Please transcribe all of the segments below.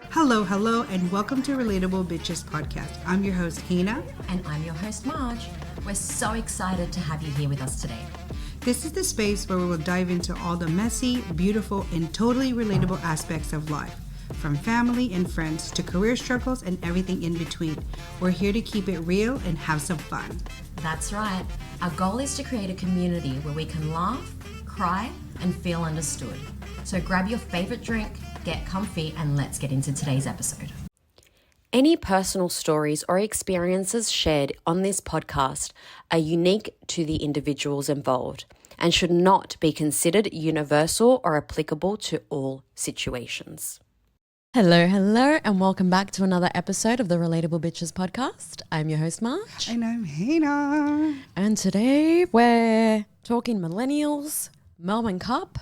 Hello, and welcome to Relatable Bitches Podcast. I'm your host, Heinna. And I'm your host, Marj. We're so excited to have you here with us today. This is the space where we will dive into all the messy, beautiful, and totally relatable aspects of life. From family and friends to career struggles and everything in between. We're here to keep it real and have some fun. That's right. Our goal is to create a community where we can laugh, cry, and feel understood. So grab your favorite drink, get comfy, and let's get into today's episode. Any personal stories or experiences shared on this podcast are unique to the individuals involved and should not be considered universal or applicable to all situations. Hello, and welcome back to another episode of the Relatable Bitches podcast. I'm your host, Marj. And I'm Heinna. And today we're talking millennials, Melbourne Cup,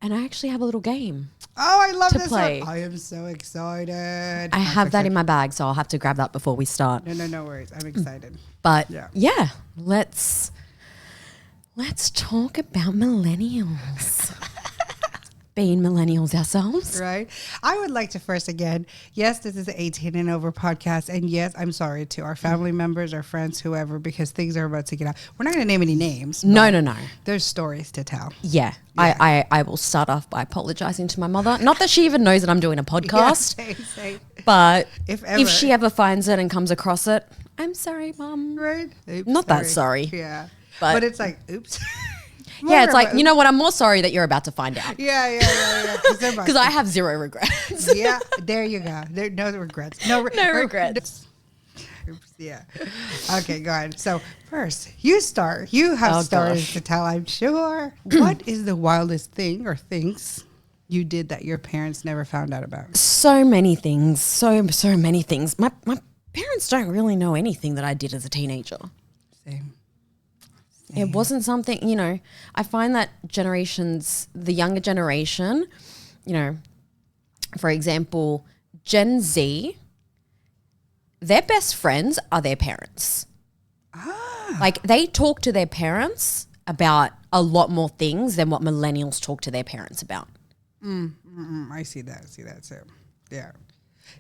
and I actually have a little game. Oh, I love this play. one. I am so excited. I have that in my bag, so I'll have to grab that before we start. No worries. I'm excited. But yeah, let's talk about millennials. Being millennials ourselves. Right. I would like to first again, yes, this is an 18 and over podcast. And yes, I'm sorry to our family members, our friends, whoever, because things are about to get out. We're not going to name any names. No. There's stories to tell. Yeah. I will start off by apologizing to my mother. Not that she even knows that I'm doing a podcast. Yeah, same. But if she ever finds it and comes across it, I'm sorry, Mom. Right. Oops, not that sorry. Yeah. But it's like, oops. Yeah, it's like, you know what? I'm more sorry that you're about to find out. Yeah. Because I have zero regrets. Yeah, there you go. No regrets. No regrets. Oops, yeah. Okay, go ahead. So first, you start. You have stories to tell, I'm sure. What is the wildest thing or things you did that your parents never found out about? So many things. So many things. My parents don't really know anything that I did as a teenager. Same. It wasn't something, I find that the younger generation, for example, Gen Z, their best friends are their parents. Like they talk to their parents about a lot more things than what millennials talk to their parents about. I see that too. Yeah.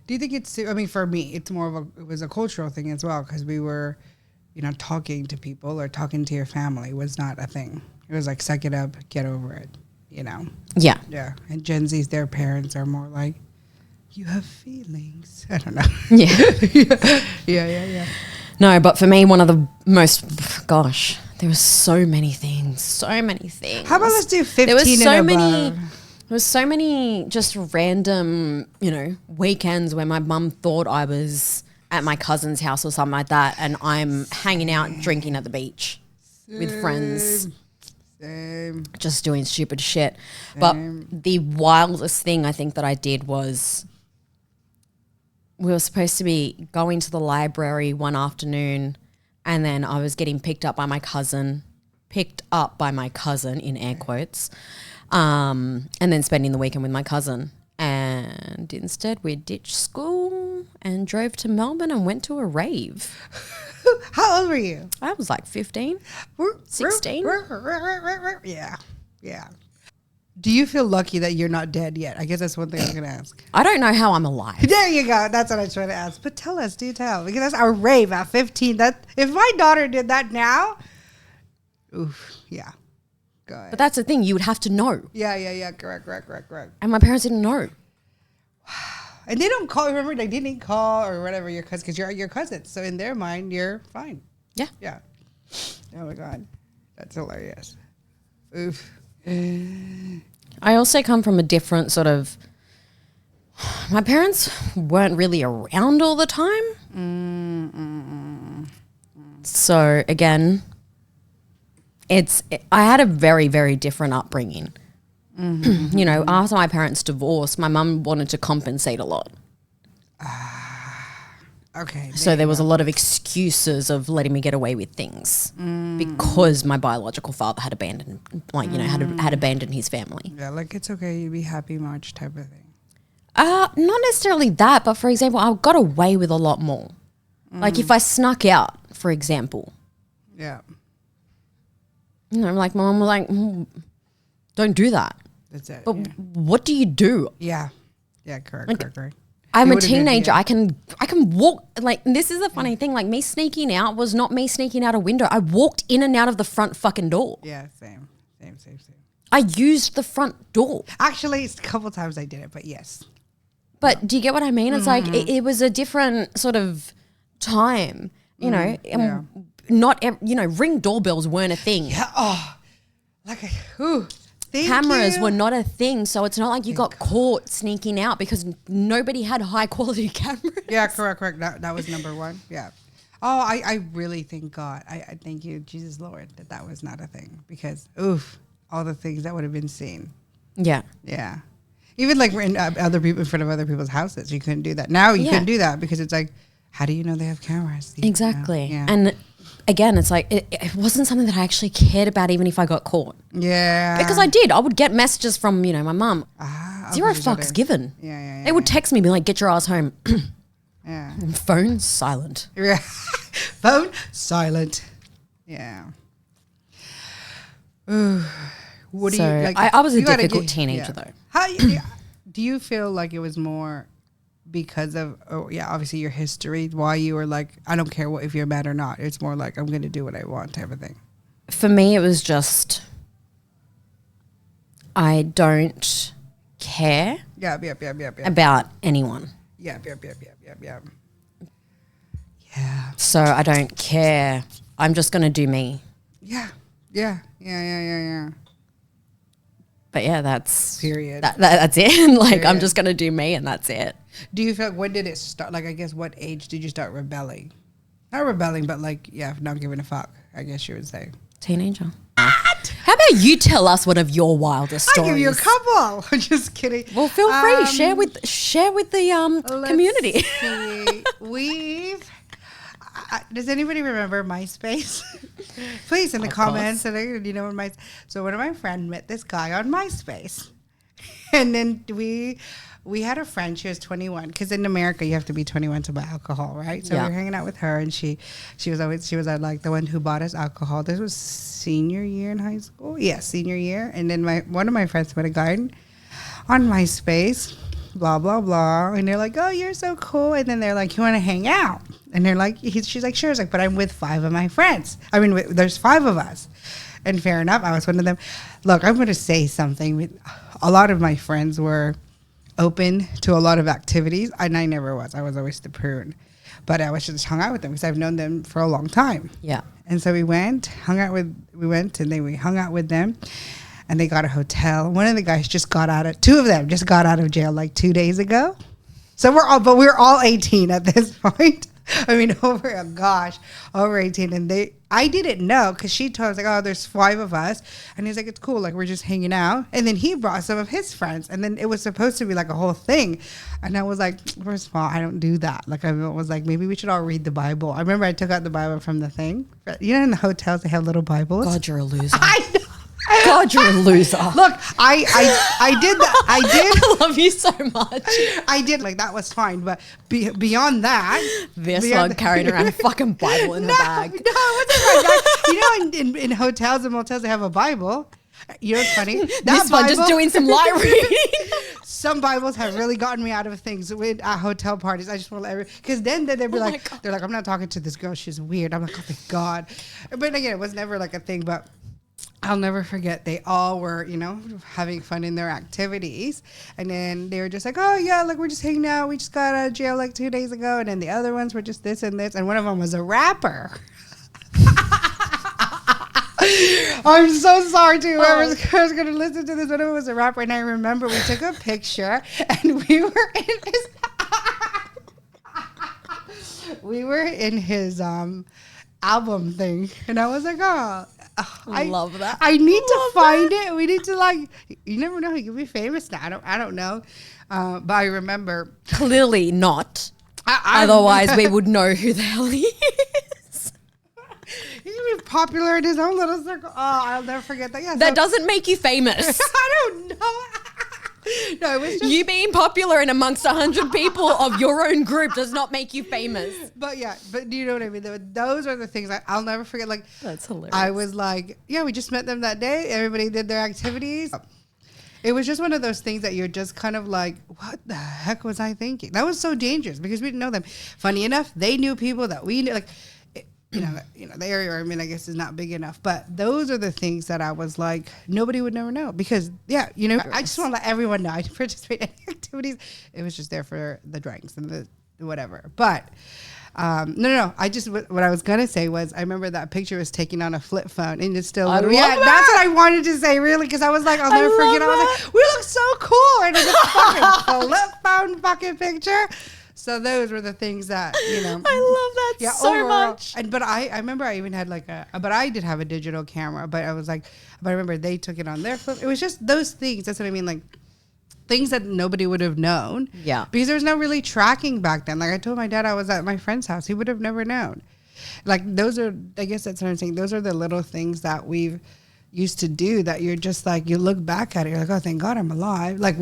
Do you think for me, it's more it was a cultural thing as well because we were, talking to people or talking to your family was not a thing. It was like, suck it up, get over it, Yeah. Yeah. And Gen Z's, their parents are more like, you have feelings. I don't know. Yeah. Yeah. No, but for me, one of the most, there was so many things. How about let's do 15 there was so and many, above? There was so many just random, weekends where my mum thought I was at my cousin's house or something like that, and I'm hanging out drinking at the beach with friends. Same. Just doing stupid shit. But the wildest thing I think that I did was we were supposed to be going to the library one afternoon, and then I was getting picked up by my cousin in air quotes, and then spending the weekend with my cousin. And instead we ditched school and drove to Melbourne and went to a rave. How old were you? I was like 15, 16. Yeah. Do you feel lucky that you're not dead yet? I guess that's one thing I was going to ask. I don't know how I'm alive. There you go. That's what I was trying to ask. But do tell. Because that's our rave at 15. If my daughter did that now, oof, yeah. But that's the thing. You would have to know. Yeah. Correct. And my parents didn't know. Wow. And they don't call. Remember, they didn't call or whatever your cousin because you're your cousin. So in their mind, you're fine. Yeah. Oh my God, that's hilarious. Oof. I also come from a different sort of. My parents weren't really around all the time. So again. I had a very, very different upbringing. After my parents' divorce, my mum wanted to compensate a lot. Okay. So there was a lot of excuses of letting me get away with things because my biological father had abandoned, had abandoned his family. Yeah, like it's okay, you be happy, March type of thing. Not necessarily that, but for example, I got away with a lot more. Like if I snuck out, for example. Yeah. Like my mom was like, don't do that. That's it. But what do you do? Yeah. Correct. I'm a teenager. I can walk. Like, this is a funny thing. Like, me sneaking out was not me sneaking out a window. I walked in and out of the front fucking door. Yeah, same. I used the front door. Actually, it's a couple times I did it, but yes. But do you get what I mean? It's like it was a different sort of time, you know. Ring doorbells weren't a thing. Yeah. Oh, Cameras were not a thing, so it's not like you got caught sneaking out because nobody had high quality cameras. Yeah, correct. That was number one. Yeah. Oh, I really thank God. I thank you, Jesus Lord, that was not a thing because all the things that would have been seen. Yeah. Yeah. Even like in in front of other people's houses, you couldn't do that. Now you can do that because it's like, how do you know they have cameras? Exactly. Yeah. And again, it's like it wasn't something that I actually cared about, even if I got caught. Yeah. Because I would get messages from my mum. Zero fucks given. Yeah. They would text me, be like, "Get your ass home." Yeah. Phone silent. Yeah. Phone silent. Yeah. What do you like? I was a difficult teenager though. How do you feel like it was more because of obviously your history, why you were like, I don't care if you're mad or not, it's more like I'm going to do what I want type of thing? For me, it was just I don't care about anyone. Yeah. So I don't care. I'm just going to do me. Yeah. But yeah, that's period. That's it. Like, period. I'm just going to do me and that's it. Do you feel like, when did it start? Like, I guess what age did you start rebelling? Not rebelling, but like, not giving a fuck, I guess you would say. Teenager. What? How about you tell us one of your wildest stories? I'll give you a couple. I'm just kidding. Well, feel free. Share with the community. Does anybody remember MySpace? Please in the comments. So one of my friends met this guy on MySpace, and then we had a friend. She was 21 because in America you have to be 21 to buy alcohol, right? So we were hanging out with her, and she was like the one who bought us alcohol. This was senior year in high school. Yeah, senior year. And then one of my friends met a guy on MySpace. Blah blah blah, and they're like, "Oh, you're so cool." And then they're like, "You want to hang out?" And they're like, she's like, "Sure." It's like, "But I'm with 5 of my friends. I mean, there's 5 of us." And fair enough, I was one of them. Look, I'm going to say something. A lot of my friends were open to a lot of activities, and I never was. I was always the prune, but I was just hung out with them because I've known them for a long time. Yeah. And so we hung out with them. And they got a hotel. One of the guys two of them just got out of jail like 2 days ago. So we're all 18 at this point. I mean, over 18. And I didn't know because she told us like, "Oh, there's 5 of us." And he's like, "It's cool. Like, we're just hanging out." And then he brought some of his friends. And then it was supposed to be like a whole thing. And I was like, first of all, I don't do that. Like, I was like, maybe we should all read the Bible. I remember I took out the Bible from the thing. You know, in the hotels, they have little Bibles. God, you're a loser. I know. God, you're a loser. Look, I did that. I did. I love you so much. I did. Like, that was fine. But beyond that. This one carrying around a fucking Bible in the bag. No, it wasn't like that. You know, in hotels and motels, they have a Bible. You know what's funny? This one just doing some light reading. Some Bibles have really gotten me out of things at hotel parties. I just want to because then they'd be like, they're like, "I'm not talking to this girl. She's weird." I'm like, "Oh my God." But again, it was never like a thing. But I'll never forget, they all were, having fun in their activities. And then they were just like, "Oh, yeah, like, we're just hanging out. We just got out of jail like 2 days ago." And then the other ones were just this and this. And one of them was a rapper. I'm so sorry to whoever's going to listen to this. One of them was a rapper. And I remember we took a picture and we were in his album thing. And I was like, "Oh. I love that. I need to find it. We need to you never know. He could be famous now. I don't know. But I remember. Clearly not. Otherwise, we would know who the hell he is. He could be popular in his own little circle. Oh, I'll never forget that. Yeah, that doesn't make you famous. I don't know. No, it was just you being popular in amongst 100 people of your own group does not make you famous. But do you know what I mean? Those are the things I'll never forget. Like, that's hilarious. I was like, we just met them that day. Everybody did their activities. It was just one of those things that you're just kind of like, what the heck was I thinking? That was so dangerous because we didn't know them. Funny enough, they knew people that we knew. Like, you know, the area, I mean, I guess is not big enough. But those are the things that I was like, nobody would never know. Because, yeah, you know, I just want to let everyone know. I didn't participate in any activities. It was just there for the drinks and the whatever. But, no. What I was going to say was, I remember that picture was taken on a flip phone. And it's still, that's what I wanted to say, really. Because I was like, I'll never forget. I was like, we look so cool. And it's a fucking flip phone fucking picture. So those were the things that, you know. I love that so much. But I remember I even had but I did have a digital camera. But I was like, but I remember they took it on their phone. It was just those things. That's what I mean. Like, things that nobody would have known. Yeah. Because there was no really tracking back then. Like I told my dad I was at my friend's house. He would have never known. Like those are, I guess that's what I'm saying. Those are the little things that we've used to do that you're just like, you look back at it, you're like, oh, thank God I'm alive. Like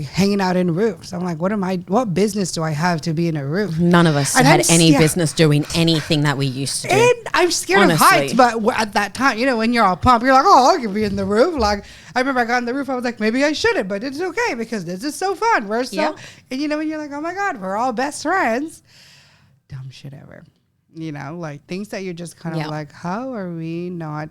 hanging out in roofs. I'm like, what business do I have to be in a roof? None of us had any business doing anything that we used to do. And I'm scared of heights, but at that time, you know, when you're all pumped, you're like, oh, I could be in the roof. Like, I remember I got on the roof, I was like, maybe I shouldn't, but it's okay because this is so fun. We're so, and you know, when you're like, oh my God, we're all best friends. Dumb shit ever. You know, like things that you're just kind of like, how are we not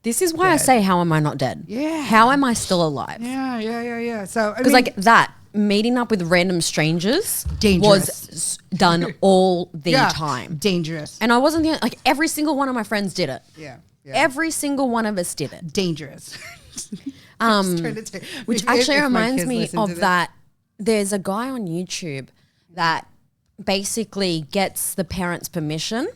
This is why I say, how am I not dead? Yeah. How am I still alive? Yeah. So, because like that, meeting up with random strangers was done all the time. Dangerous. And I wasn't the like every single one of my friends did it. Yeah. Every single one of us did it. Dangerous. Which actually reminds me of that. There's a guy on YouTube that basically gets the parents' permission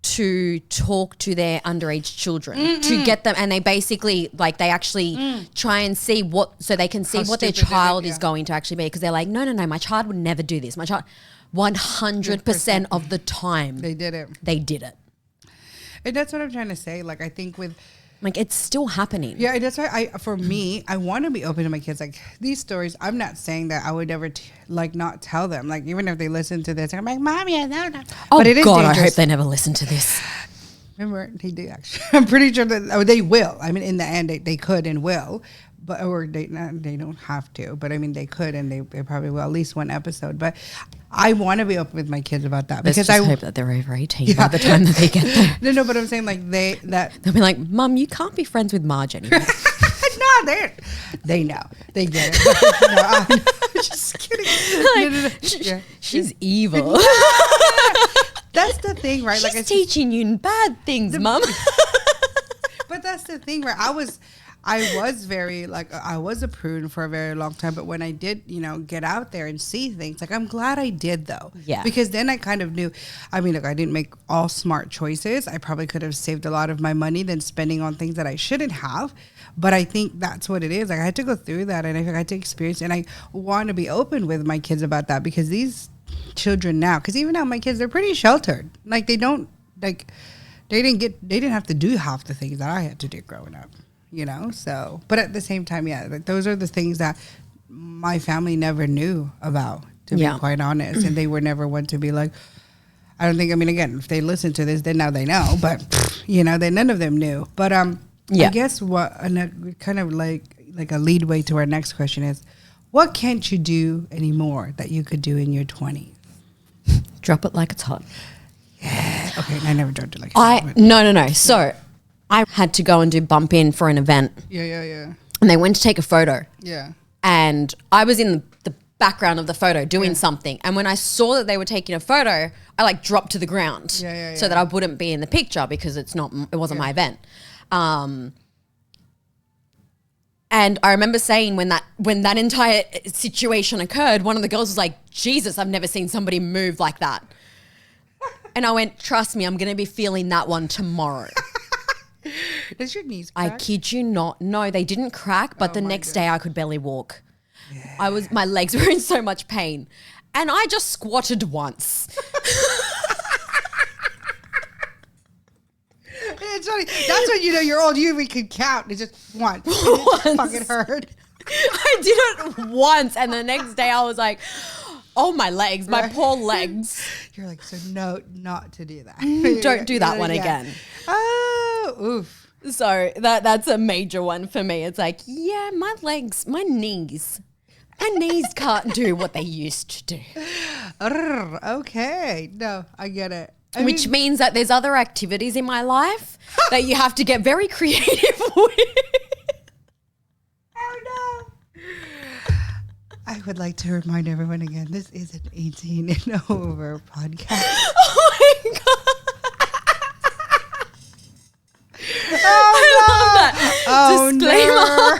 to talk to their underage children to get them, and they basically like they actually try and see so they can see what their child is going to actually be, because they're like, no, my child would never do this. My child, 100% of the time they did it. And that's what I'm trying to say. Like, I think with like it's still happening. Yeah, that's why for me, I want to be open to my kids. Like these stories, I'm not saying that I would ever not tell them. Like even if they listen to this, I'm like, Mommy, I know. Oh but it is God, dangerous. I hope they never listen to this. Remember, they do actually. I'm pretty sure that they will. I mean, in the end, they could and will. But or they don't have to, but I mean they could and they probably will, at least one episode. But I want to be open with my kids about that. Let's because just hope that they're over 18 by the time that they get there. No, but I'm saying like they'll be like, Mum, you can't be friends with Marj anymore. No, they know, they get it. I'm just kidding. Like, she's evil. That's the thing, right? She's like teaching you bad things, Mum. But that's the thing, where I was very I was a prune for a very long time, but when I did, get out there and see things, like I'm glad I did though. Yeah. Because then I kind of knew, I mean, look, I didn't make all smart choices. I probably could have saved a lot of my money than spending on things that I shouldn't have. But I think that's what it is. Like I had to go through that and I had to experience it, and I want to be open with my kids about that, because these children now, because even now my kids, they're pretty sheltered. Like they didn't have to do half the things that I had to do growing up. So, but at the same time, like those are the things that my family never knew about, to be quite honest. And they were never one to be like, I don't think, I mean, again, if they listen to this, then now they know, but then none of them knew. But, I guess kind of like a lead way to our next question is, what can't you do anymore that you could do in your 20s? Drop it like it's hot. Yeah. Okay. I never dropped it like it's hot. No. So, I had to go and do bump in for an event. Yeah. And they went to take a photo. Yeah. And I was in the background of the photo doing something. And when I saw that they were taking a photo, I dropped to the ground so that I wouldn't be in the picture, because it wasn't my event. And I remember saying when that entire situation occurred, one of the girls was like, Jesus, I've never seen somebody move like that. And I went, trust me, I'm going to be feeling that one tomorrow. Does your knees crack? I kid you not. No, they didn't crack, but the next day I could barely walk. Yeah. My legs were in so much pain. And I just squatted once. It's funny. That's when you're old. We could count. It's just once. It just fucking hurt. I did it once, and the next day I was like, oh, my legs, my poor legs. You're like, so no, not to do that. Don't do that one again. Oh, oof. So that's a major one for me. It's like, yeah, my knees can't do what they used to do. Okay. No, I get it. Which means that there's other activities in my life that you have to get very creative with. Oh, no. I would like to remind everyone again, this is an 18 and over podcast. Oh my God. Oh, Disclaimer. no.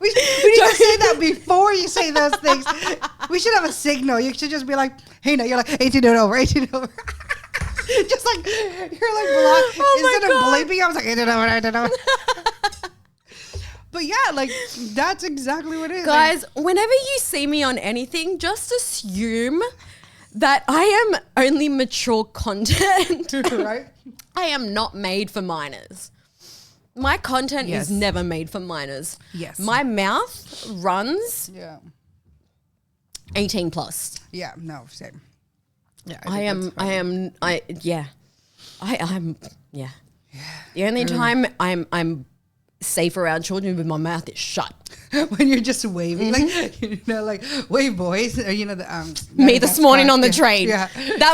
We need to say that before you say those things. We should have a signal. You should just be like, hey, no, you're like 18 and over, 18 and over. Just like, you're like, instead of bleeping, I was like, 18 and over, 18 and over. But yeah, like, that's exactly what it is. Guys, whenever you see me on anything, just assume that I am only mature content. Right? I am not made for minors. My content is never made for minors. Yes. My mouth runs 18 plus. Yeah, no, same. Yeah, I'm The only time I'm safe around children with my mouth is shut. When you're just waving, like wave boys, or the me this morning on the train. Yeah,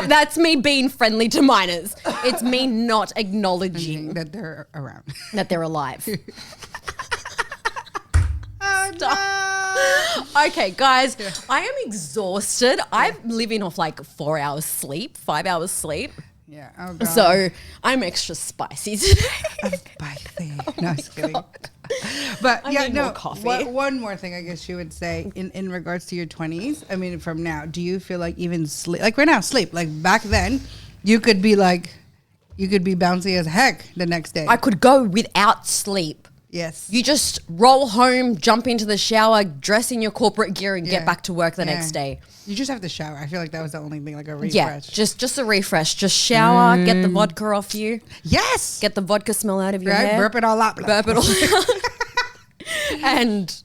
that's me being friendly to minors. It's me not acknowledging that they're around, that they're alive. Oh, no. Okay, guys, I am exhausted. I'm living off like 4 hours sleep, 5 hours sleep. Yeah. Oh God. So I'm extra spicy today. Spicy. No, I'm just kidding. But I need more coffee. One more thing I guess you would say in regards to your 20s. I mean, from now, do you feel like even sleep, like right now, sleep, like back then, you could be bouncy as heck the next day. I could go without sleep. Yes. You just roll home, jump into the shower, dress in your corporate gear, and get back to work the next day. You just have to shower. I feel like that was the only thing, like a refresh. Yeah, just a refresh. Just shower, get the vodka off you. Yes. Get the vodka smell out of your hair. Burp it all up. Burp it all out. And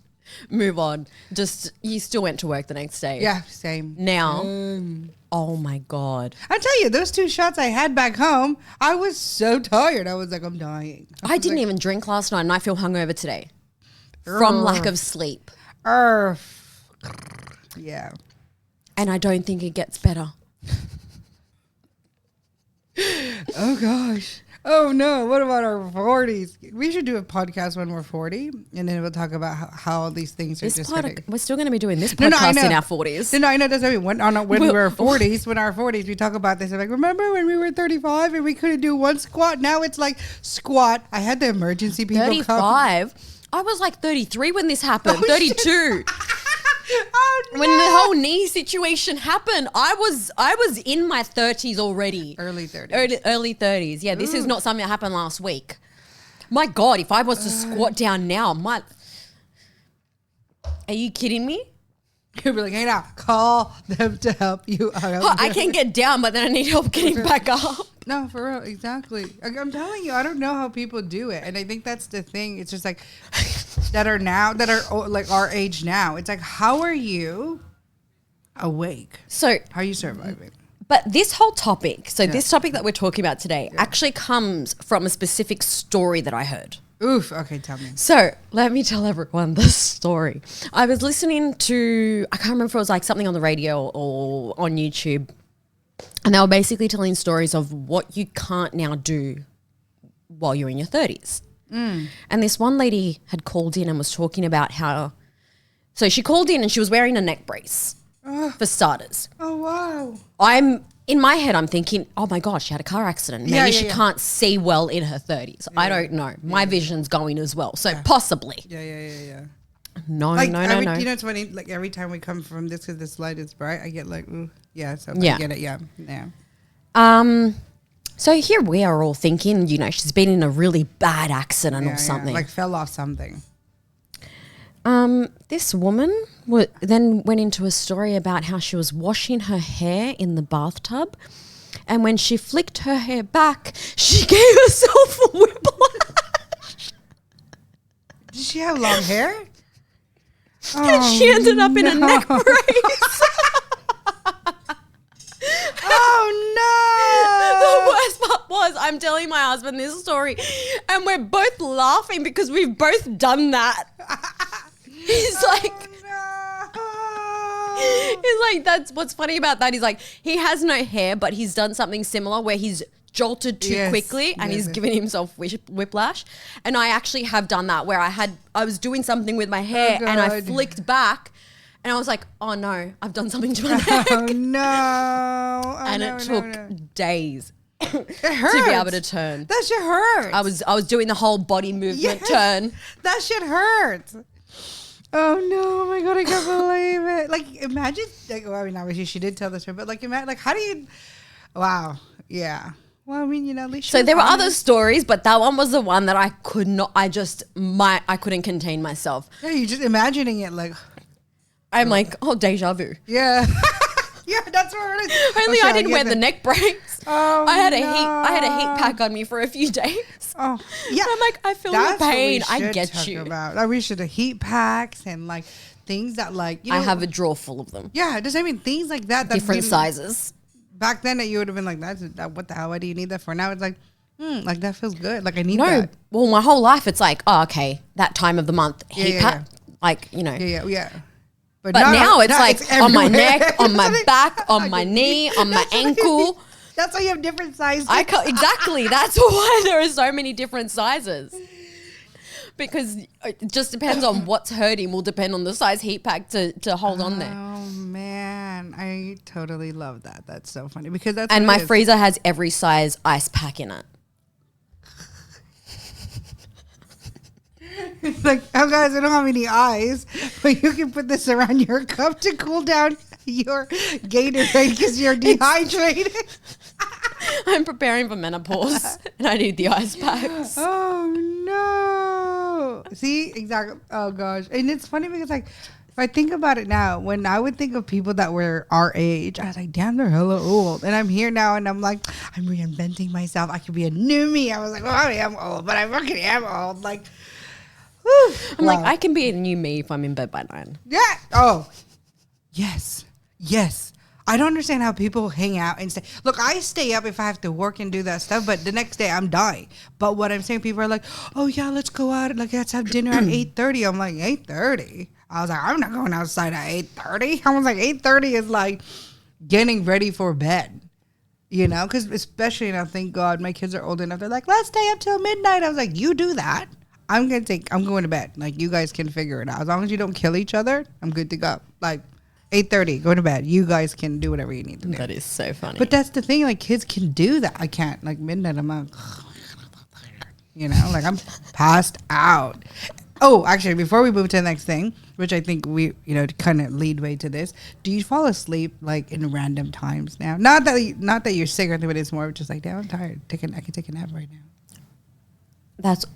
move on. Just, you still went to work the next day. Yeah, same. Now, oh my God. I tell you, those 2 shots I had back home, I was so tired. I was like, I'm dying. I didn't even drink last night and I feel hungover today from lack of sleep. Yeah. And I don't think it gets better. Oh gosh. Oh no. What about our 40s? We should do a podcast when we're 40 and then we'll talk about how all these things are we're still going to be doing this podcast in our 40s. No, I know. That's what I mean. When we were 40s, when our 40s, we talk about this. I'm like, remember when we were 35 and we couldn't do one squat? Now it's like squat. I had the emergency people 35? I was like 33 when this happened. 32. Oh, no. When the whole knee situation happened, I was in my 30s already. Early 30s. Early 30s. Yeah, this is not something that happened last week. My God, if I was to squat down now, are you kidding me? You'd be like, hey now, call them to help you out. I can get down, but then I need help getting back up. No, for real, exactly. I'm telling you, I don't know how people do it, and I think that's the thing. It's just like that are like our age now. It's like, how are you awake? So how are you surviving? But this whole topic, this topic that we're talking about today, actually comes from a specific story that I heard. Oof. Okay, tell me. So let me tell everyone this story. I was listening to, I can't remember if it was like something on the radio or on YouTube. And they were basically telling stories of what you can't now do while you're in your 30s. And this one lady had called in and was talking about how, so she called in and she was wearing a neck brace for starters. Oh, wow. In my head, I'm thinking, oh my God, she had a car accident. Maybe she can't see well in her 30s. I don't know. My vision's going as well. So possibly. Yeah. No. You know, it's funny. Like every time we come from this because this light is bright, I get like, ooh, yeah. So I get it. Yeah. So here we are all thinking, you know, she's been in a really bad accident or something. Like fell off something. This woman then went into a story about how she was washing her hair in the bathtub, and when she flicked her hair back, she gave herself a whiplash. Did she have long hair? And she ended up in a neck brace. Oh no! The worst part was I'm telling my husband this story and we're both laughing because we've both done that. He's like, he's like, that's what's funny about that. He's like, he has no hair, but he's done something similar where he's jolted too quickly and he's given himself whiplash. And I actually have done that where I was doing something with my hair and I flicked back and I was like, oh no, I've done something to my neck. Oh no. And it took days it hurts. to be able to turn. That shit hurts. I was doing the whole body movement turn. That shit hurts. Oh no! Oh my god! I can't believe it. Like, imagine. Like, well, I mean, obviously she did tell the story, but like, imagine. Like, how do you? Wow. Yeah. Well, I mean, at least. So there were other stories, but that one was the one that I could not. I couldn't contain myself. Yeah, you're just imagining it. Like, I'm like, oh, deja vu. Yeah. Yeah, that's what it is. Only I didn't wear the neck brace. Oh, I had a heat pack on me for a few days. Oh, yeah. And I'm like, I feel your pain. I get you. Like, we should have heat packs and like things that like, I have a drawer full of them. Yeah, just I mean things like that. Different sizes. Back then, you would have been like, what the hell? Why do you need that for? Now it's like, like that feels good. Like I need that. Well, my whole life it's like, oh, okay, that time of the month heat pack, like Yeah. But now it's like on my neck, on my back, on my knee, on my ankle. That's why you have different sizes. Exactly. That's why there are so many different sizes. Because it just depends on what's hurting. Will depend on the size heat pack to hold on there. Oh man, I totally love that. That's so funny because that's and my freezer has every size ice pack in it. It's like, oh guys, I don't have any ice, but you can put this around your cup to cool down your Gatorade because you're dehydrated. I'm preparing for menopause and I need the ice packs. Oh no. See, exactly. Oh gosh. And it's funny because like, if I think about it now, when I would think of people that were our age, I was like, damn, they're hella old. And I'm here now and I'm like, I'm reinventing myself. I could be a new me. I was like, well, I am old, but I fucking am old. Like, whew. I'm like, I can be a new me if I'm in bed by 9. Yeah. Oh, yes. I don't understand how people hang out and say, look, I stay up if I have to work and do that stuff, but the next day I'm dying. But what I'm saying, people are like, oh yeah, let's go out. Like, let's have dinner at 8:30. I'm like, 8:30? I was like, I'm not going outside at 8:30. I was like, 8:30 is like getting ready for bed. You know, because especially now, thank God, my kids are old enough. They're like, let's stay up till midnight. I was like, you do that. I'm going to bed. Like, you guys can figure it out. As long as you don't kill each other, I'm good to go. Like, 8:30, go to bed. You guys can do whatever you need to do. That is so funny. But that's the thing. Like, kids can do that. I can't. Like, midnight, I'm like, you know, like, I'm passed out. Oh, actually, before we move to the next thing, which I think we, kind of lead way to this, do you fall asleep, like, in random times now? Not that you're sick or anything, but it's more just like, damn, I'm tired. I can take a nap right now.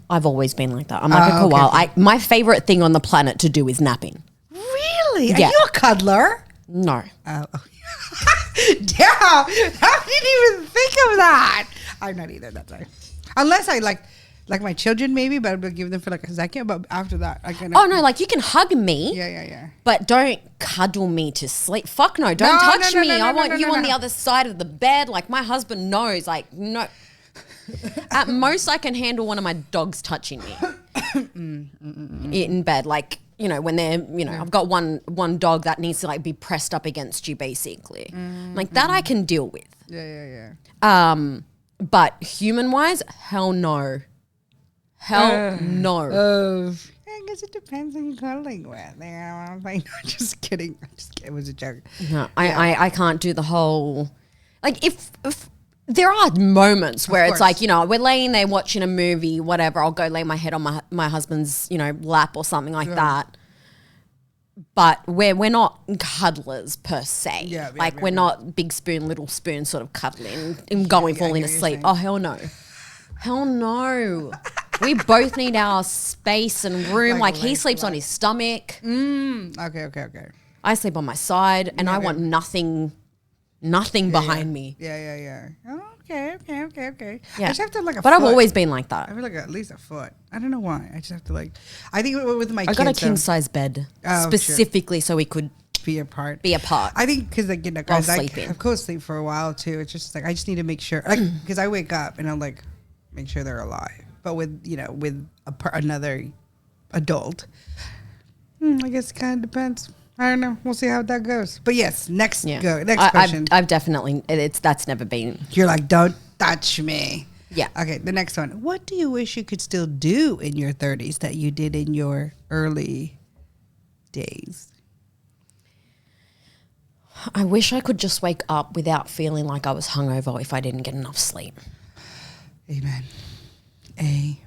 I've always been like that. I'm like a koala. Okay. My favorite thing on the planet to do is napping. Really? Yeah. Are you a cuddler? No. Oh. Damn. How did you even think of that? I'm not either. That's right. Unless I like my children maybe, but I'll give them for like a second. But after that, I can. Oh no! Like you can hug me. Yeah. But don't cuddle me to sleep. Fuck no! Don't touch me. I want you on the other side of the bed. Like my husband knows. Like no. At most, I can handle one of my dogs touching me in bed. Like, when they're, I've got one dog that needs to like be pressed up against you, basically. Like that, I can deal with. Yeah. But human-wise, hell no. Hell no. I guess it depends on who you're cuddling with. I'm like, no, just kidding. It was a joke. No, I can't do the whole. Like if there are moments where it's like, we're laying there watching a movie, whatever. I'll go lay my head on my husband's, lap or something like that. But we're not cuddlers per se. We're not big spoon, little spoon sort of cuddling and falling asleep. Oh, hell no. Hell no. We both need our space and room. Like he sleeps on his stomach. Okay. I sleep on my side and I want nothing behind me. Yeah. Oh, okay. Yeah. I just have to like But I've always been like that. I feel like at least a foot. I don't know why. I just have to like. I think with my kids. I got a king size bed specifically so we could be apart. Be apart. I think because like While guys, sleeping. I've co-sleep for a while too. It's just like I just need to make sure, like, because I wake up and I'm like, make sure they're alive. But with another adult, I guess it kind of depends. I don't know. We'll see how that goes. But yes, next question. I've definitely that's never been. You're like, don't touch me. Yeah. Okay, the next one. What do you wish you could still do in your 30s that you did in your early days? I wish I could just wake up without feeling like I was hungover if I didn't get enough sleep. Amen. Amen.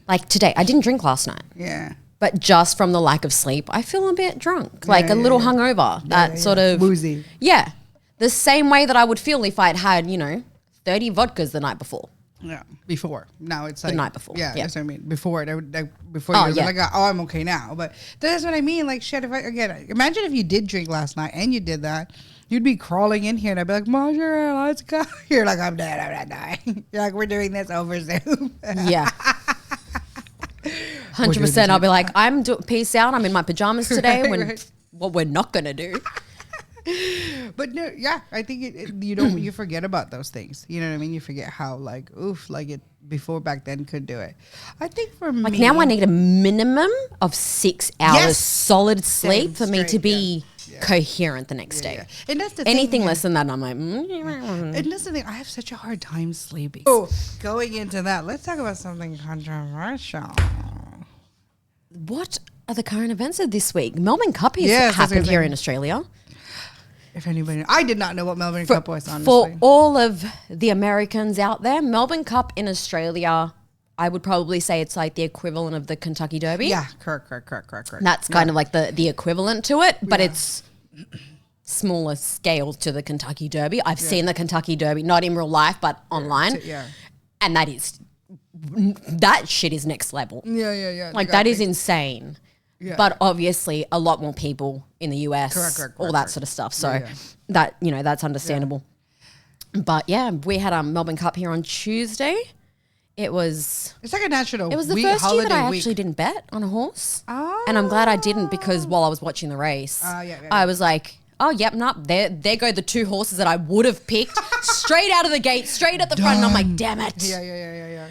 Like today, I didn't drink last night. Yeah. But just from the lack of sleep, I feel a bit drunk, like a little hungover. That sort of woozy. Yeah, the same way that I would feel if I'd had 30 vodkas the night before. Yeah, before. Now it's like the night before. Yeah, that's what I mean. Before you Oh, were yeah. like, oh, I'm okay now. But that's what I mean. Like, shit. Imagine if you did drink last night and you did that, you'd be crawling in here and I'd be like, Marj, let's go. You're like, I'm dead. I'm not dying. You're like, we're doing this over Zoom. Yeah. 100%. I'll be like, peace out. I'm in my pajamas today. Right. What we're not gonna do. But no, yeah, I think you forget about those things. You know what I mean? You forget how before back then could do it. I think for me, Now I need a minimum of 6 hours solid sleep for me straight, to be coherent the next day. Yeah. And that's the Anything thing, less than that, I'm like, And that's the thing. I have such a hard time sleeping. Oh, going into that, let's talk about something controversial. What are the current events of this week? Melbourne Cup has Yes, that's happened what here I'm in Australia. If anybody, I did not know what Melbourne Cup was, honestly. For all of the Americans out there, Melbourne Cup in Australia, I would probably say it's like the equivalent of the Kentucky Derby. Yeah, correct. That's kind of like the equivalent to it, but it's smaller scale to the Kentucky Derby. I've seen the Kentucky Derby, not in real life, but online. Yeah. And that shit is next level. Yeah. Like that is insane. Yeah. But obviously a lot more people in the US, all that sort of stuff. So that, that's understandable. Yeah. But yeah, we had a Melbourne Cup here on Tuesday. It's like a national It was the week, first year that I week. actually didn't bet on a horse. Oh. And I'm glad I didn't because while I was watching the race, I was like, oh, yep, there go the two horses that I would have picked straight out of the gate, straight at the front. And I'm like, damn it. Yeah.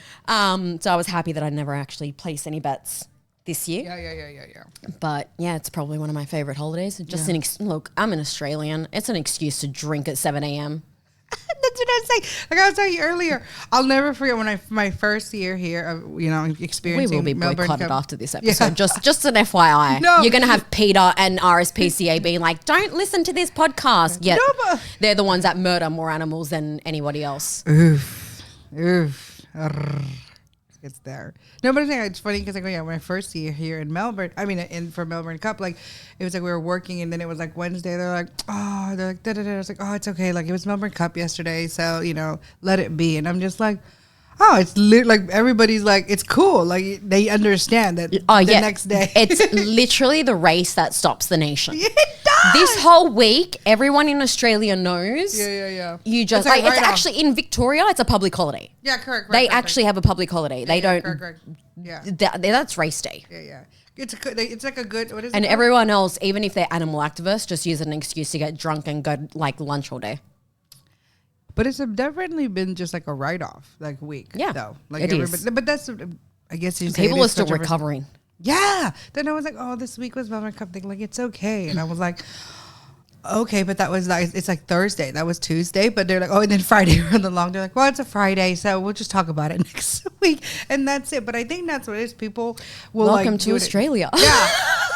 So I was happy that I never actually placed any bets this year. Yeah. But yeah, it's probably one of my favorite holidays. Just look, I'm an Australian. It's an excuse to drink at 7 a.m. That's what I'm saying. Like I was telling you earlier, I'll never forget when my first year here, experiencing We will be Melbourne boycotted Cup. after this episode. Yeah. Just an FYI. No. You're going to have Peter and RSPCA being like, don't listen to this podcast. Yet they're the ones that murder more animals than anybody else. Oof. It's there. No, but I think it's funny because my first year here in Melbourne, for Melbourne Cup, like it was like we were working and then it was like Wednesday. They're like, da da da. I was like, oh, it's okay. Like it was Melbourne Cup yesterday, so let it be. And I'm just like, oh, it's like everybody's like, it's cool. Like they understand that the next day. It's literally the race that stops the nation. It does. This whole week, everyone in Australia knows. Yeah. You just it's actually in Victoria, it's a public holiday. Yeah, correct. They actually have a public holiday. They don't. Correct. Yeah. That's race day. Yeah. It's like a good. What is it? And everyone else, even if they're animal activists, just use an excuse to get drunk and go like lunch all day. But it's definitely been just like a write-off, like week. Yeah, though. Like it is. But that's, I guess you say People are still recovering. Yeah. Then I was like, oh, this week was Melbourne Cup thing. Like, it's okay. And I was like, okay, but that was like, it's like Thursday. That was Tuesday. But they're like, oh, and then Friday run along. They're like, well, it's a Friday, so we'll just talk about it next week. And that's it. But I think that's what it is. People will Welcome to Australia. Yeah.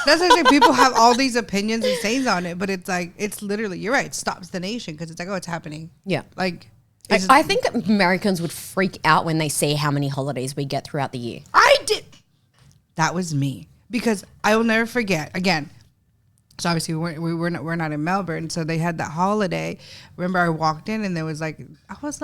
That's what I say. People have all these opinions and sayings on it, but it's like, it's literally, you're right, it stops the nation because it's like, oh, it's happening. Yeah. Like, I think Americans would freak out when they see how many holidays we get throughout the year. I did. That was me because I will never forget. Again, so obviously we're not in Melbourne, so they had that holiday. Remember, I walked in and there was like, because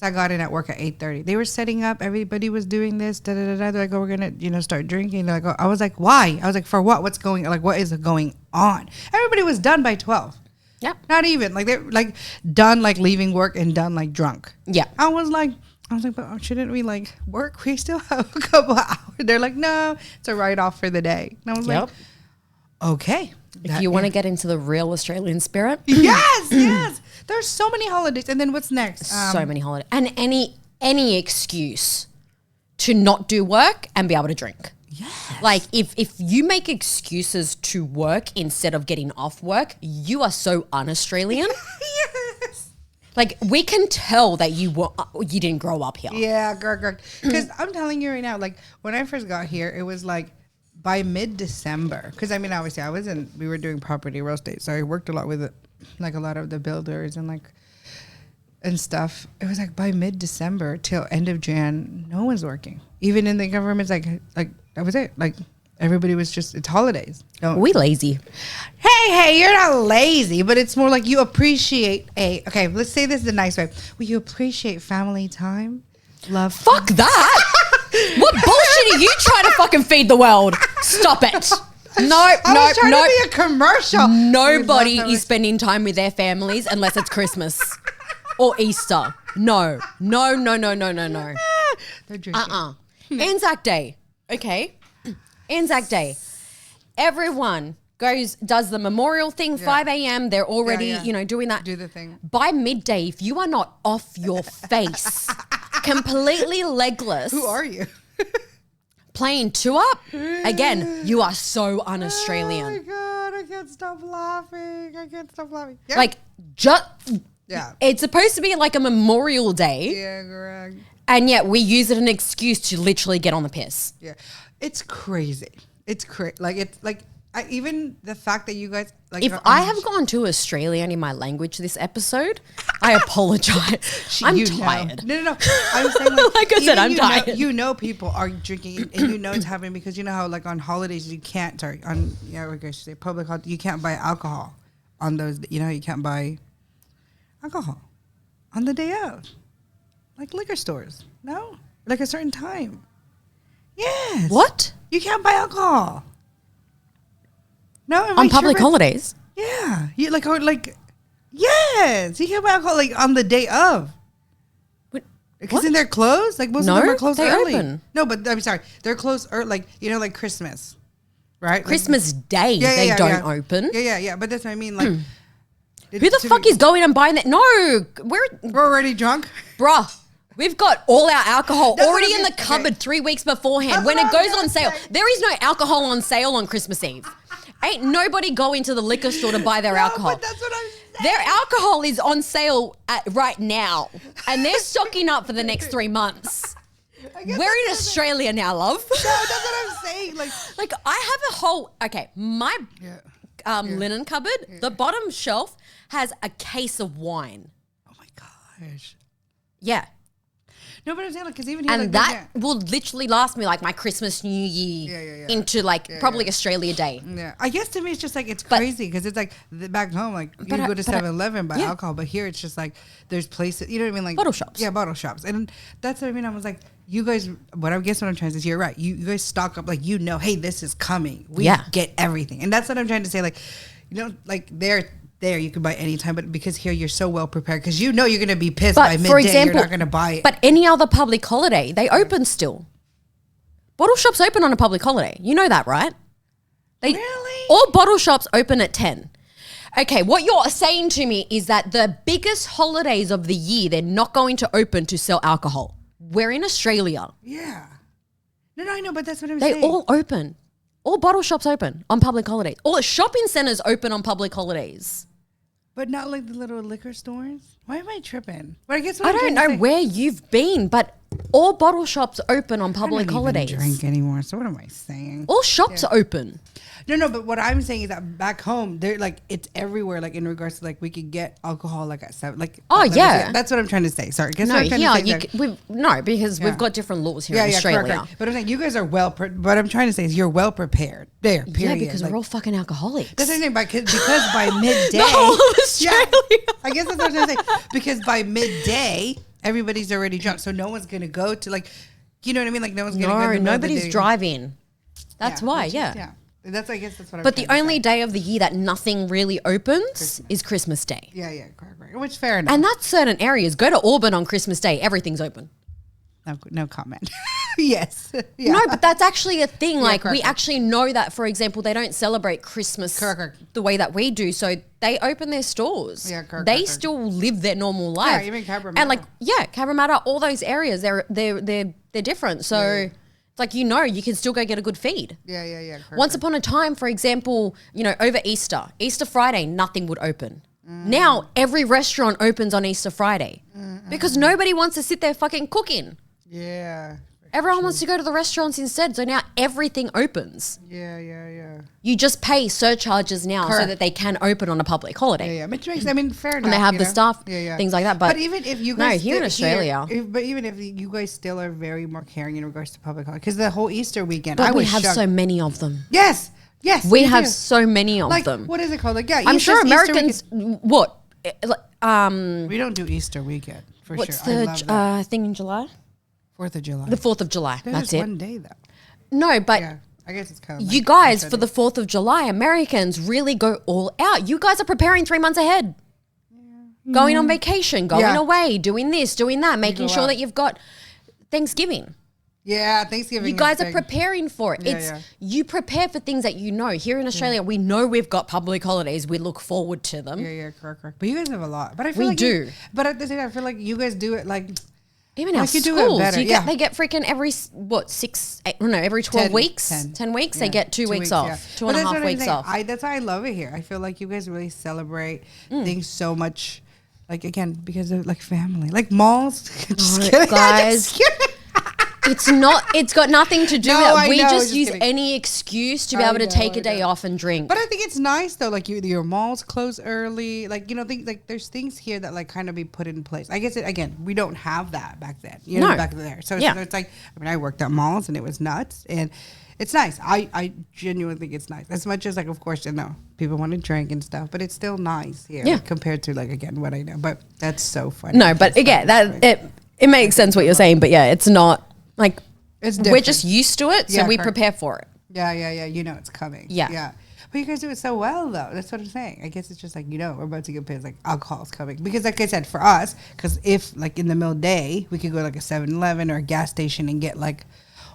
I got in at work at 8:30. They were setting up. Everybody was doing this. They're like, oh, we're gonna start drinking. They're like, oh. I was like, why? I was like, for what? What's going? Like, what is going on? Everybody was done by 12. Yeah. Not even like they're like done like leaving work and done like drunk. Yeah. I was like, but shouldn't we like work? We still have a couple hours. They're like, no, it's a write off for the day. And I was like, Okay. If you want to get into the real Australian spirit. Yes. There's so many holidays. And then what's next? So many holidays. And any excuse to not do work and be able to drink. Yes. Like if you make excuses to work instead of getting off work, you are so un-Australian. Yes. Like we can tell that you didn't grow up here. Yeah, girl. Because I'm telling you right now, like when I first got here, it was like by mid-December. Because I mean, obviously, we were doing property real estate, so I worked a lot with it, like a lot of the builders and stuff. It was like by mid-December till end of Jan, no one's working. Even in the government's like that was it. Like everybody was just, it's holidays. We lazy. Hey, you're not lazy, but it's more like you appreciate okay, let's say this the nice way. Well, you appreciate family time, love. Fuck that. What bullshit are you trying to fucking feed the world? Stop it. No. I was trying to be a commercial. Nobody is spending time with their families unless it's Christmas or Easter. No. They're drinking. Anzac Day. Okay. Anzac Day. Everyone does the memorial thing, 5 a.m. They're already, doing that. Do the thing. By midday, if you are not off your face, completely legless. Who are you? Playing two up, again, you are so un-Australian. Oh my God, I can't stop laughing. Yeah. Like, it's supposed to be like a Memorial Day. Yeah, correct. And yet we use it as an excuse to literally get on the piss. Yeah. It's crazy. It's crazy. Like, it's like, even the fact that you guys like. If I have gone too Australian in my language this episode, I apologize. I'm tired. No. I'm saying like I said, I'm tired. People are drinking, and it's happening because you know how like on holidays you can't. Sorry, on I should say public holidays you can't buy alcohol on those. You know you can't buy alcohol on the day of, like liquor stores. No, like a certain time. Yes. What? You can't buy alcohol. No, on public holidays. Yeah, you yes, you can't buy alcohol like on the day of. Because in they're closed, like most of them are closed early. Open. No, but I'm sorry, they're closed early, like like Christmas, right? Christmas Day, they don't open. Yeah. But that's what I mean. Like, who the fuck is going and buying that? No, we're already drunk, bruh. We've got all our alcohol already in the cupboard 3 weeks beforehand. When it goes on sale, there is no alcohol on sale on Christmas Eve. Ain't nobody going to the liquor store to buy their alcohol. But that's what I'm saying. Their alcohol is on sale right now, and they're stocking up for the next 3 months. We're in Australia now, love. No, that's what I'm saying. Like I have a whole my linen cupboard. Yeah. The bottom shelf has a case of wine. Oh my gosh. Yeah. No, but I'm saying because even here, and that will literally last me like my Christmas, New Year into probably Australia Day. Yeah, I guess to me it's just like it's crazy because it's like back home, like you go to 7-Eleven buy alcohol, but here it's just like there's places, you know what I mean, like bottle shops. Yeah, bottle shops, and that's what I mean. I was like, you guys, what I'm trying to say is you're right. You guys stock up like hey, this is coming. We get everything, and that's what I'm trying to say. Like, like there you can buy anytime, but because here you're so well prepared because you're going to be pissed by midday. For example, you're not going to buy it. But any other public holiday, they open still. Bottle shops open on a public holiday. You know that, right? Really? All bottle shops open at 10. Okay, what you're saying to me is that the biggest holidays of the year, they're not going to open to sell alcohol. We're in Australia. Yeah. No, I know, but that's what I'm saying. They all open. All bottle shops open on public holidays. All shopping centers open on public holidays. But not like the little liquor stores? Why am I tripping? But I guess I don't know where you've been, but all bottle shops open on public holidays. I don't even drink anymore, so what am I saying? All shops are open. No, but what I'm saying is that back home, they're like it's everywhere. Like in regards to like we could get alcohol like at 7. Like that's what I'm trying to say. Sorry, because we've got different laws here in Australia. Correct. But I'm saying you guys are what I'm trying to say is you're well prepared. There, period. Yeah, because we're all fucking alcoholics. That's what I'm saying. Because by midday, the whole of Australia. Yeah, I guess that's what I'm trying to say. Because by midday, everybody's already drunk, so no one's gonna go to like, you know what I mean? Like no one's gonna go. Nobody's driving. That's why. Yeah. I guess that's what I'm But the only day of the year that nothing really opens is Christmas Day. Yeah, correct. Which fair enough. And that's certain areas. Go to Auburn on Christmas Day, everything's open. No comment. Yes. Yeah. No, but that's actually a thing. Like correct. we actually know that, for example, they don't celebrate Christmas Correct. the way that we do. So they open their stores. Yeah, correct, They correct. still live their normal life. even Cabramatta. And like, Cabramatta, all those areas, they're different. So it's like, you can still go get a good feed. Yeah. Correct, Once upon a time, for example, over Easter Friday, nothing would open. Now every restaurant opens on Easter Friday because nobody wants to sit there fucking cooking. Yeah. Everyone wants to go to the restaurants instead. So now everything opens. Yeah. You just pay surcharges now so Correct. that they can open on a public holiday. Yeah. Which makes, fair enough. And they have the know? stuff, Yeah. things like that. But even if you no, guys here in Australia. but even if you guys still are very more caring in regards to public holiday, because the whole Easter weekend, But I we was have shocked. so many of them. Yes. We me have too. so many of like them. what is it called? Like I'm sure Easter Americans, what? we don't do Easter weekend for What's sure. I love that. the thing in July? 4th of July. The 4th of July. That That's is it. one day though. No, but Yeah. I guess it's kind of you guys, for the 4th of July, Americans really go all out. You guys are preparing 3 months ahead. Going on vacation, going Yeah. away, doing this, doing that, making go sure out. that you've got Thanksgiving. Yeah, Thanksgiving. You guys is are big. preparing for it. Yeah. You prepare for things that you know. Here in Australia, we know we've got public holidays. We look forward to them. Yeah, correct. But you guys have a lot. But I feel We like do. But at the same time, I feel like you guys do it like Even our Like you do it schools, better, they get freaking every every 12 10 weeks, 10. 10 weeks, Yeah, they get 2 weeks yeah. off, two But and a that's half what I'm weeks saying. off. That's why I love it here. I feel like you guys really celebrate things so much. Like again, because of like family, like malls. Just kidding. Guys. Just kidding. It's got nothing to do No, with I that. We know, just just use kidding. any excuse to be I able to know, take I a day know. off and drink. But I think it's nice though. Like your malls close early. Like things like there's things here that like kind of be put in place. I guess again we don't have that back then. You know, No. back there. So Yeah. it's like I worked at malls and it was nuts and. It's nice. I genuinely think it's nice. As much as like, of course, people want to drink and stuff, but it's still nice here Yeah. compared to like again what I know. But that's so funny. No, but again, it makes sense what you're saying, but yeah, it's not like It's we're different. just used to it, so Yeah, we correct. prepare for it. Yeah. You know it's coming. Yeah. But you guys do it so well though. That's what I'm saying. I guess it's just like we're about to get pissed. Like alcohol's coming because, like I said, for us, because if like in the middle day we could go to like a 7-Eleven or a gas station and get like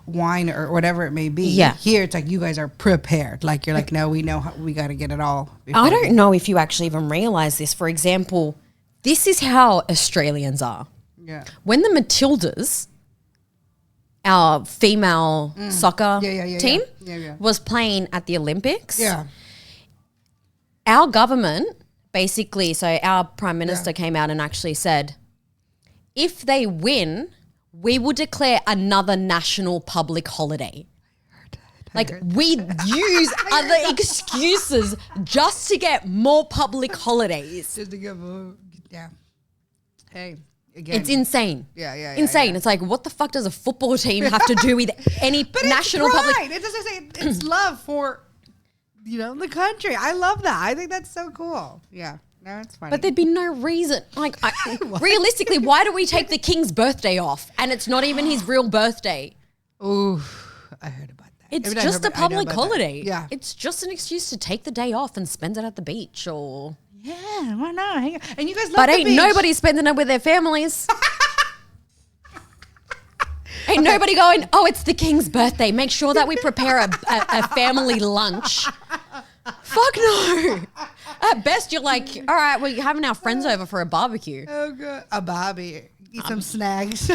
wine or whatever it may be. Yeah. Here it's like you guys are prepared. Like you're like, no, we know we got to get it all. I don't know if you actually even realize this. For example, this is how Australians are. Yeah. When the Matildas, our female soccer team, Yeah. was playing at the Olympics, Yeah. our government basically, so our prime minister came out and actually said, if they win, we will declare another national public holiday. Like we use other excuses just to get more public holidays. Just to give yeah. Hey, again. It's insane. Yeah, Insane. yeah. It's like, what the fuck does a football team have to do with any But national it's public? pride. It doesn't say it's love for the country. I love that. I think that's so cool. Yeah. No, it's funny. But there'd be no reason. Like, realistically, why do we take the king's birthday off? And it's not even his real birthday. Ooh, I heard about that. It's I mean, I just heard a about- I know public about that. holiday. Yeah. It's just an excuse to take the day off and spend it at the beach or... Yeah, why not? Hang on. And you guys love But the ain't beach. nobody spending it with their families. Ain't nobody going, oh, it's the king's birthday. Make sure that we prepare a family lunch. Fuck no. At best, you're like, all right, we're having our friends over for a barbecue. Oh, good. A Bobby. Eat some snags.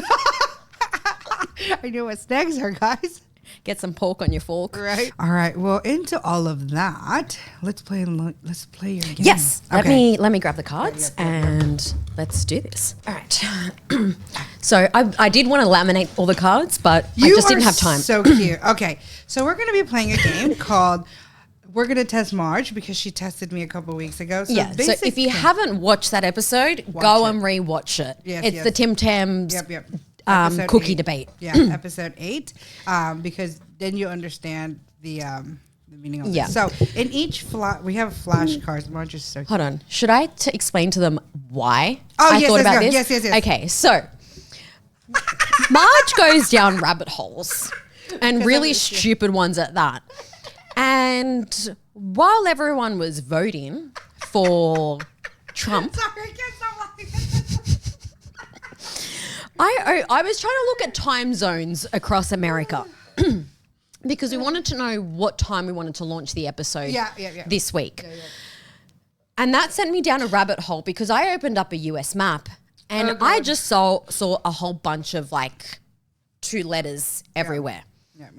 I know what snags are, guys. Get some pork on your fork. Right. All right. Well, into all of that, let's play your game. Yes. Okay. Let me grab the cards and let's do this. All right. So I did want to laminate all the cards, but I just didn't have time. So cute. Okay. So we're going to be playing a game called We're going to Test Marj because she tested me a couple weeks ago. So Yeah, so if you haven't watched that episode, go it. and rewatch it. Yes, It's yes. the Tim Tams Yep. Episode cookie 8. debate. Yeah, episode 8, because then you understand the meaning of Yeah. it. So in each we have flashcards. Marj is so cute. Hold on. Should I explain to them why Oh, I yes, thought let's about go. this? Yes. Okay, so Marj goes down rabbit holes and really stupid ones at that. And while everyone was voting for Trump, Sorry, I can't stop laughing. I was trying to look at time zones across America because we wanted to know what time we wanted to launch the episode this week. Yeah. And that sent me down a rabbit hole because I opened up a US map and I just saw a whole bunch of like 2 letters everywhere. Yeah.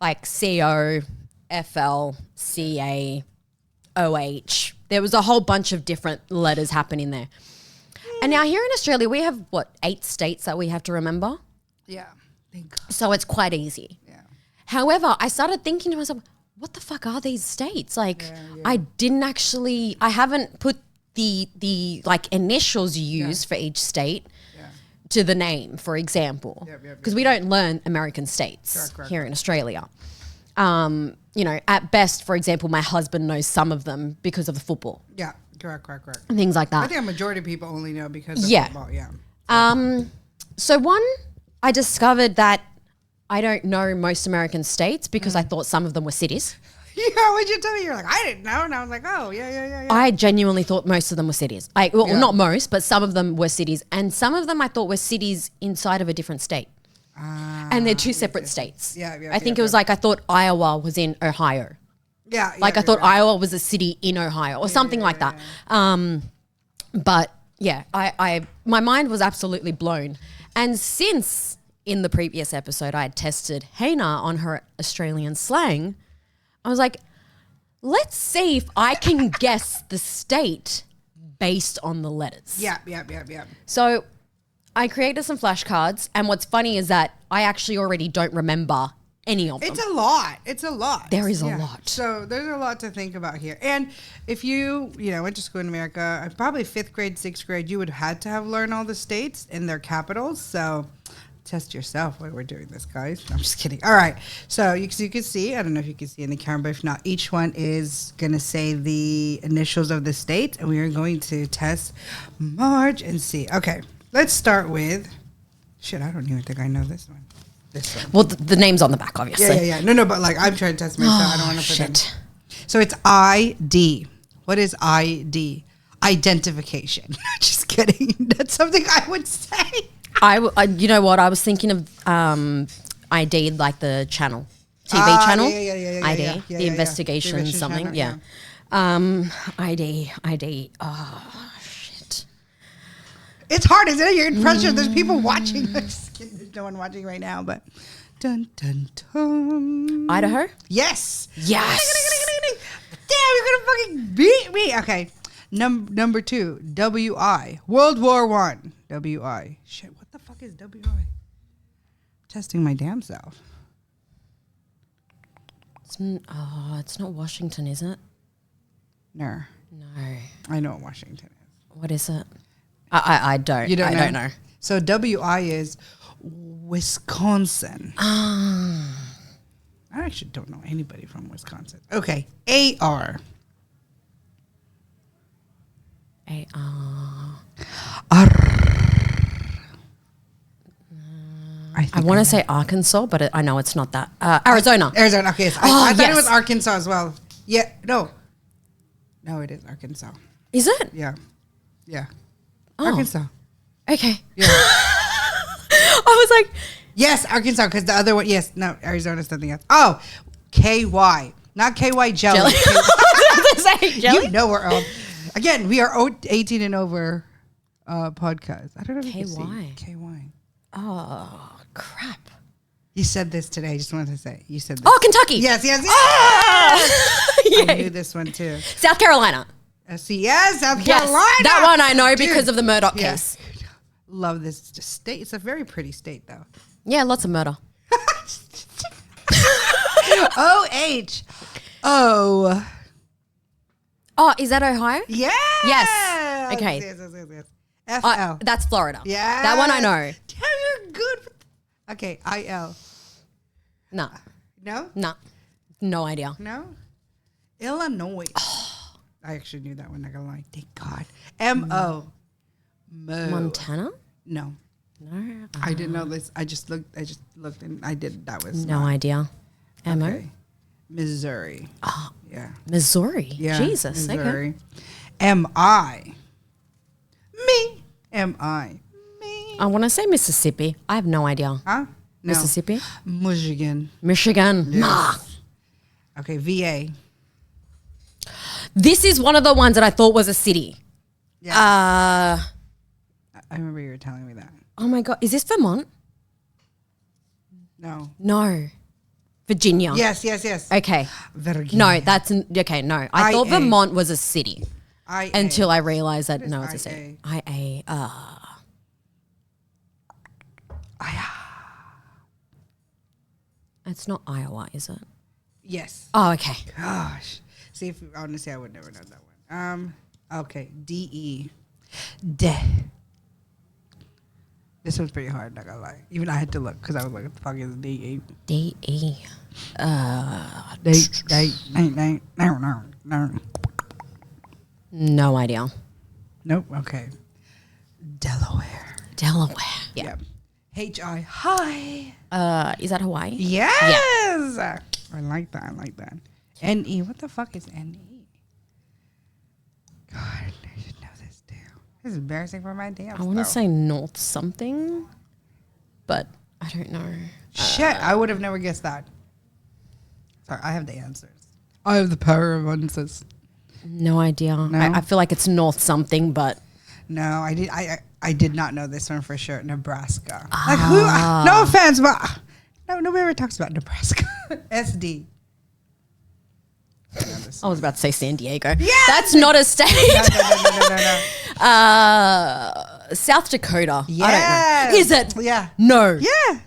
Like CO, FL, CA, OH. There was a whole bunch of different letters happening there. And now here in Australia, we have, 8 states that we have to remember? Yeah. So it's quite easy. Yeah. However, I started thinking to myself, what the fuck are these states? Like, I haven't put the like initials you use for each state to the name, for example. Because we don't learn American states here in Australia. At best, for example, my husband knows some of them because of the football. Yeah. Correct. And things like that. I think a majority of people only know because of football, So I discovered that I don't know most American states because I thought some of them were cities. Yeah, what'd you tell me? You're like, I didn't know. And I was like, oh, yeah. I genuinely thought most of them were cities. Not most, but some of them were cities. And some of them I thought were cities inside of a different state. And they're 2 separate states. I think it was like I thought Iowa was in Ohio. I thought Iowa was a city in Ohio or something like that. But my mind was absolutely blown. And since in the previous episode I had tested Heinna on her Australian slang, I was like, let's see if I can guess the state based on the letters. Yeah. So I created some flashcards, and what's funny is that I actually already don't remember any of them. It's a lot. There is a lot. So there's a lot to think about here. And if you went to school in America, probably 5th grade, 6th grade, you would have had to have learned all the states and their capitals. So test yourself while we're doing this, guys. No, I'm just kidding. All right. So you can see, I don't know if you can see in the camera, but if not, each one is going to say the initials of the state, and we are going to test Marj and see. Okay. Let's start with, I don't even think I know this one. Well, the name's on the back, obviously. Yeah. No, but like I'm trying to test myself. I don't want to put it. So it's ID. What is ID? Identification. Just kidding. That's something I would say. You know what? I was thinking of ID, like the channel, TV channel. Yeah. ID, the investigation something. Channel, ID. Oh, shit. It's hard, isn't it? You're in pressure. There's people watching. There's no one watching right now, but dun dun dun. Idaho? Yes. Yes. Damn, you're gonna fucking beat me. Okay. Number 2, WI. World War I. WI. Shit, what the fuck is WI? Testing my damn self. It's not Washington, is it? No. I know what Washington is. What is it? I don't. You don't know? I don't know. So WI is Wisconsin. I actually don't know anybody from Wisconsin. Okay. AR. I want to say Arkansas, but I know it's not that. Arizona. Arizona. Okay. So I thought it was Arkansas as well. Yeah. No, it is Arkansas. Is it? Yeah. Oh. Arkansas. Okay. Yeah. I was like, yes, Arkansas, because the other one, yes, no, Arizona's something else. Oh, KY, not KY jelly. Jelly? You know we're old. Again, we are 18 and over podcast. I don't know if you can see KY. Oh, crap. You said this today. I just wanted to say. You said this. Oh, Kentucky. Yes. Yeah. I knew this one too. South Carolina. Yes, South Carolina. Yes, that one I know because of the Murdoch case. Love this state. It's a very pretty state, though. Yeah, lots of murder. OH. Oh. Oh, is that Ohio? Yeah. Yes. Okay. Yes. FL. That's Florida. Yeah. That one I know. Damn, you're good. Okay, IL. No. No? No. No idea. No? Illinois. I actually knew that one, not gonna lie. Thank God. MO. Montana? No. No. I didn't know this. I just looked and I did. That was no idea. MO? Okay. Missouri. Oh. Yeah. Missouri. Yeah. Jesus. Missouri. Okay. MI. Me. MI. Me. I want to say Mississippi. I have no idea. Huh? No. Mississippi? Michigan. Michigan. Yes. Nah. Okay, VA. This is one of the ones that I thought was a city. Yeah. I remember you were telling me that. Oh my God. Is this Vermont? No. No. Virginia. Yes. Okay. Virginia. No, that's okay. No, I thought IA. Vermont was a city IA. until I realized that What no, is it's a IA? city. IA. It's not Iowa, is it? Yes. Oh, okay. Gosh. See, if honestly, I would never know that one. Okay. DE. De. This one's pretty hard, not gonna lie. Even I had to look because I was like, what the fuck is DE? DE. No. No idea. Nope. Okay. Delaware. Delaware. Yeah. HI. Hi. Is that Hawaii? Yes. I like that. NE. What the fuck is NE? God, I should know this too. This is embarrassing for my damn I want to self. say North something, but I don't know. Shit, I would have never guessed that. Sorry, I have the answers. I have the power of answers. No idea. No? I feel like it's North something, but No, I did not know this one for sure. Nebraska. Like who? No offense, but no, nobody ever talks about Nebraska. SD. I was about to say San Diego. Yes! That's not a state. No. South Dakota. Yes. I don't know. Is it? Yeah. No. Yeah.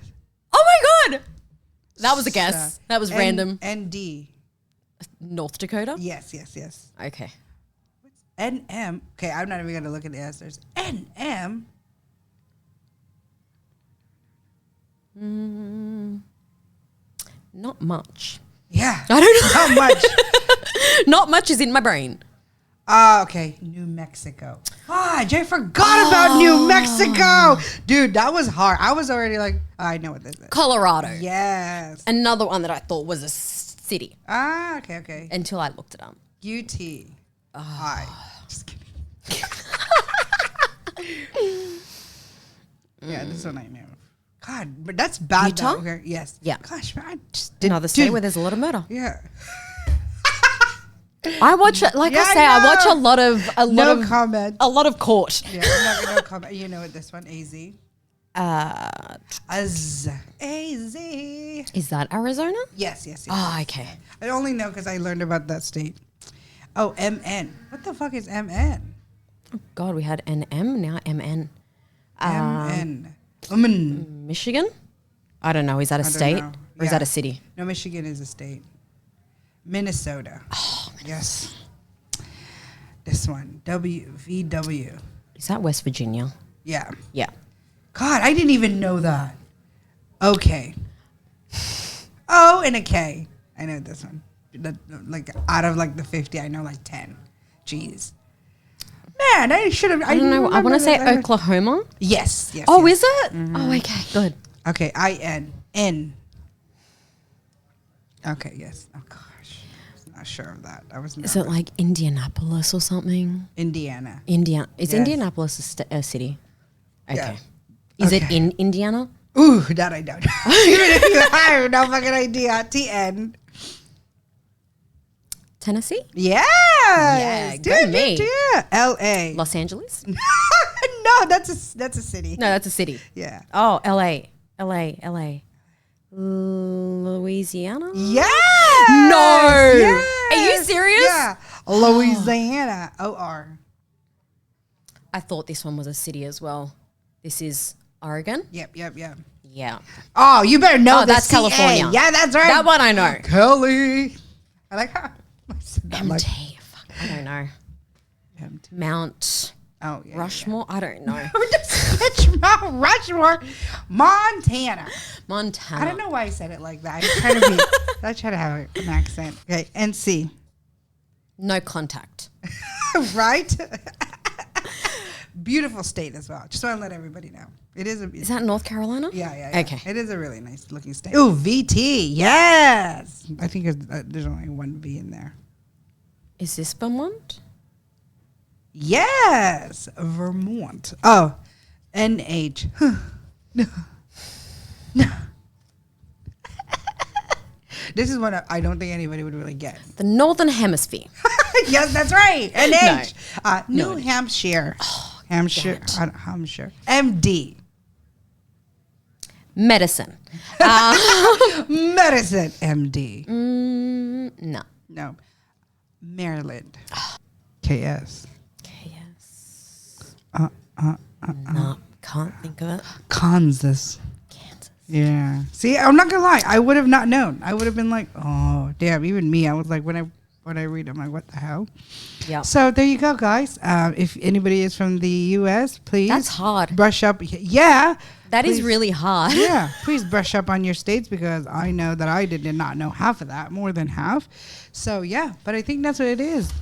Oh my God. That was a guess. That was random. ND. North Dakota? Yes. Okay. NM. Okay, I'm not even gonna look at the answers. NM. Not much. Yeah. I don't know. Not much. Not much is in my brain. Okay. New Mexico. Fudge, I forgot about New Mexico. Dude, that was hard. I was already like, I know what this is. Colorado. Yes. Another one that I thought was a city Okay. until I looked it up. UT. Hi. Just kidding. Yeah, this one I knew. God, but that's bad. Utah? Though. Okay, yes. Yeah. Gosh, man, I just did. Another state where there's a lot of murder. Yeah. I watch it, like Yeah, I say, I watch know. a lot of comment. a lot of court. Yeah, I'm not gonna comment. You know what this one? AZ. AZ. Is that Arizona? Yes. Oh, okay. I only know because I learned about that state. Oh, MN. What the fuck is MN? God, we had NM, now MN. MN. Michigan? I don't know. Is that a I don't state know. or is that a city? No, Michigan is a state. Minnesota. Oh, yes. This one. VW. Is that West Virginia? Yeah. Yeah. God, I didn't even know that. Okay. O and a K. I know this one. Like out of like the 50, I know like 10. Jeez. Man, I should have. I don't know. I want to say Oklahoma. Yes. Oh, is it? Oh, okay. Good. Okay. N. Okay. Yes. Oh gosh, I was not sure of that. I was. Is it like Indianapolis or something? Indiana? Is Yes. Indianapolis a city? Okay. Yeah. Is it Okay. in Indiana? Ooh, that I don't know. Even if you have no fucking idea. TN. Tennessee? Yes. Yeah, go me. Yeah. LA. Los Angeles? No, that's a city. No, that's a city. Yeah. Oh, LA. Louisiana? Yes. No. Yes. Are you serious? Yeah. Louisiana. OR. I thought this one was a city as well. This is Oregon? Yep. Yeah. Oh, you better know Oh, the that's CA. California. Yeah, that's right. That one I know. Kelly. I like how I said that like MT. Fuck, I don't know. MT. Mount Oh, yeah. Rushmore? I don't know. Bitch, Mount Rushmore. Montana. Montana. I don't know why I said it like that. I try to have an accent. Okay, NC. No contact. Right? Beautiful state as well. Just want to let everybody know. It is a. Is that North Carolina? Yeah. Okay. It is a really nice looking state. Ooh, VT. Yes. I think there's only one V in there. Is this Vermont? Yes. Vermont. Oh, NH. No. No. This is what I don't think anybody would really get. The Northern Hemisphere. Yes, that's right. NH. No. New Hampshire. Oh, Hampshire. Hampshire. MD. Medicine. Medicine. MD. No. No. Maryland. KS. KS. No. Can't think of it. Kansas. Kansas. Yeah. See, I'm not gonna lie. I would have not known. I would have been like, oh, damn. Even me, I was like, when I read, I'm like, what the hell? Yeah. So there you go, guys. If anybody is from the U.S., please. That's hard. Brush up. Yeah. That please, is really hard. Yeah. Please brush up on your states because I know that I did not know half of that, more than half. So yeah, but I think that's what it is.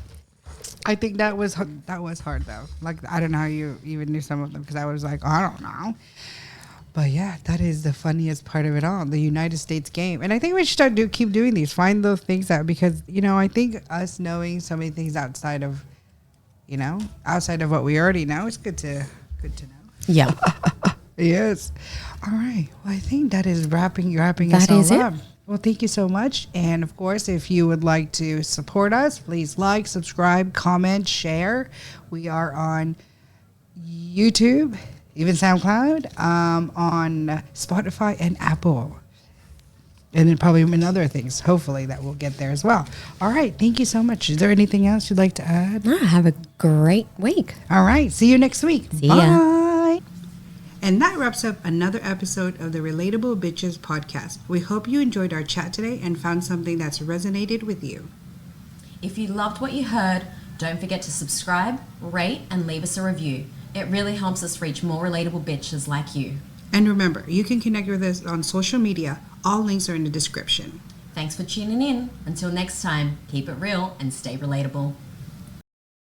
I think that was hard though. Like I don't know how you even knew some of them because I was like, I don't know. But yeah, that is the funniest part of it all, the United States game. And I think we should keep doing these. Find those things out because, I think us knowing so many things outside of what we already know, it's good to know. Yeah. Yes. All right. Well, I think that is wrapping us That is all it. up. Well, thank you so much. And of course, if you would like to support us, please like, subscribe, comment, share. We are on YouTube, even SoundCloud, on Spotify and Apple. And then probably in other things. Hopefully that will get there as well. All right. Thank you so much. Is there anything else you'd like to add? Have a great week. All right. See you next week. See Bye. ya. And that wraps up another episode of the Relatable Bitches podcast. We hope you enjoyed our chat today and found something that's resonated with you. If you loved what you heard, don't forget to subscribe, rate, and leave us a review. It really helps us reach more relatable bitches like you. And remember, you can connect with us on social media. All links are in the description. Thanks for tuning in. Until next time, keep it real and stay relatable.